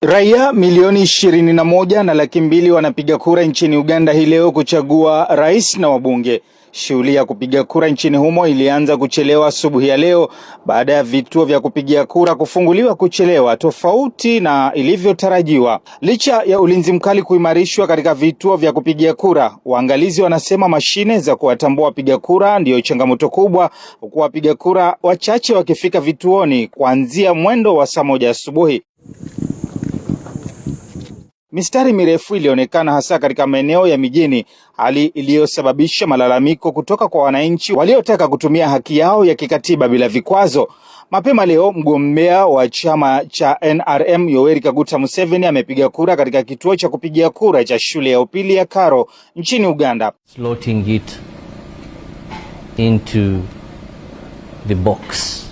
Raia milioni 21 na laki mbili wanapiga kura nchini Uganda hii leo kuchagua rais na wabunge. Shughuli ya kupiga kura nchini humo ilianza kuchelewa asubuhi ya leo baada ya vituo vya kupigia kura kufunguliwa kuchelewa tofauti na ilivyotarajiwa. Licha ya ulinzi mkali kuimarishwa katika vituo vya kupigia kura, waangalizi wanasema mashine za kuwatambua wapiga kura ndio changamoto kubwa, huku wapiga kura wachache wakifika vituoni kuanzia mwendo wa saa 1 asubuhi. Mistari mirefu ilionekana hasa katika maeneo ya mijini, hali iliyosababisha malalamiko kutoka kwa wananchi waliotaka kutumia haki yao ya kikatiba bila vikwazo. Mapema leo mgombea wa chama cha NRM Yoweri Kaguta Museveni amepiga kura katika kituo cha kupigia kura cha shule ya upili ya Karo nchini Uganda. Slotting it into the box.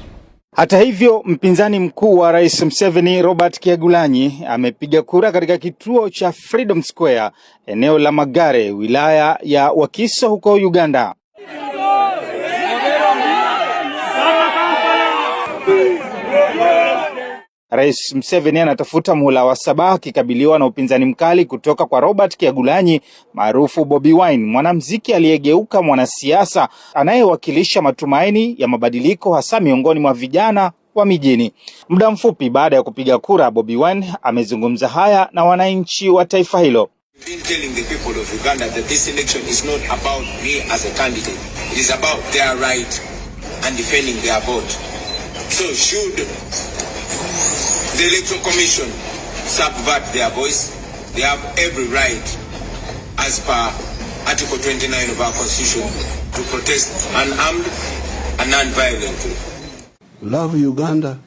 Hata hivyo, mpinzani mkuu wa Rais Museveni Robert Kyagulanyi amepiga kura katika kituo cha Freedom Square, eneo la Magare, wilaya ya Wakiso huko Uganda. Rais Museveni anatafuta muhula wa 7 akikabiliwa na upinzani mkali kutoka kwa Robert Kyagulanyi maarufu Bobi Wine, mwanamuziki aliyegeuka mwanasiasa anayewakilisha matumaini ya mabadiliko hasa miongoni mwa vijana wa mijini. Muda mfupi baada ya kupiga kura, Bobi Wine amezungumza haya na wananchi wa taifa hilo. Telling the people of Uganda that this election is not about me as a candidate. It is about their right and defending their vote. So should the Electoral Commission subvert their voice, they have every right, as per Article 29 of our Constitution, to protest unarmed and non-violently. Love Uganda.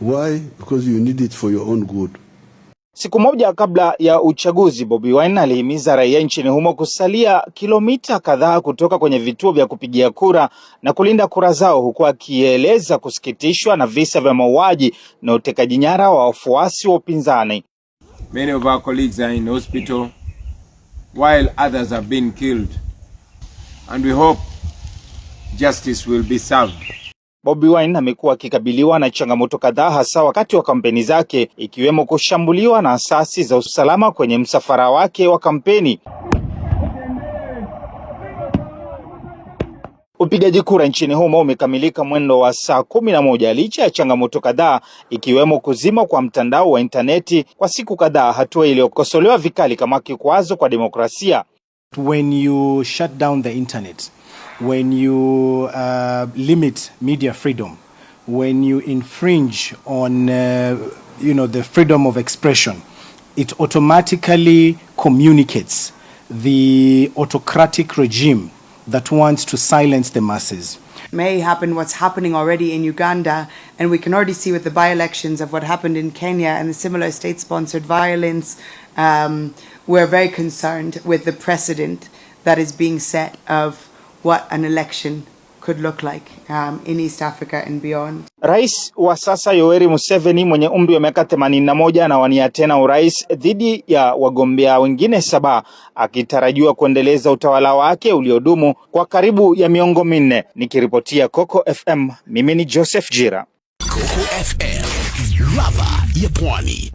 Why? Because you need it for your own good. Siku moja kabla ya uchaguzi, Bobi Wine alihimiza raia nchini humo kusalia kilomita kadhaa kutoka kwenye vituo vya kupigia kura na kulinda kura zao, huku akieleza kusikitishwa na visa vya mauaji na utekaji nyara wa wafuasi wa upinzani. Many of our colleagues are in hospital while others have been killed, and we hope justice will be served. Bobi Wine amekuwa akikabiliwa na changamoto kadhaa hasa wakati wa kampeni zake, ikiwemo kushambuliwa na asasi za usalama kwenye msafara wake wa kampeni. Upigaji kura nchini humo umekamilika mwendo wa saa 11 licha ya changamoto kadhaa, ikiwemo kuzima kwa mtandao wa interneti kwa siku kadhaa, hatua iliyokosolewa vikali kama kikwazo kwa demokrasia. When you shut down the internet, when you limit media freedom, when you infringe on the freedom of expression, it automatically communicates the autocratic regime that wants to silence the masses. May happen what's happening already in Uganda, and we can already see with the by-elections of what happened in Kenya and the similar state-sponsored violence. We're very concerned with the precedent that is being set of what an election could look like in East Africa and beyond. Rais wa sasa Yoweri Museveni mwenye umri wa miaka 81 anawania tena urais dhidi ya wagombea wengine 7, akitarajiwa kuendeleza utawala wake uliodumu kwa karibu ya miongo 4. Nikiripotia Coco FM, mimi ni Joseph Jira. Coco FM, ladha ya Pwani.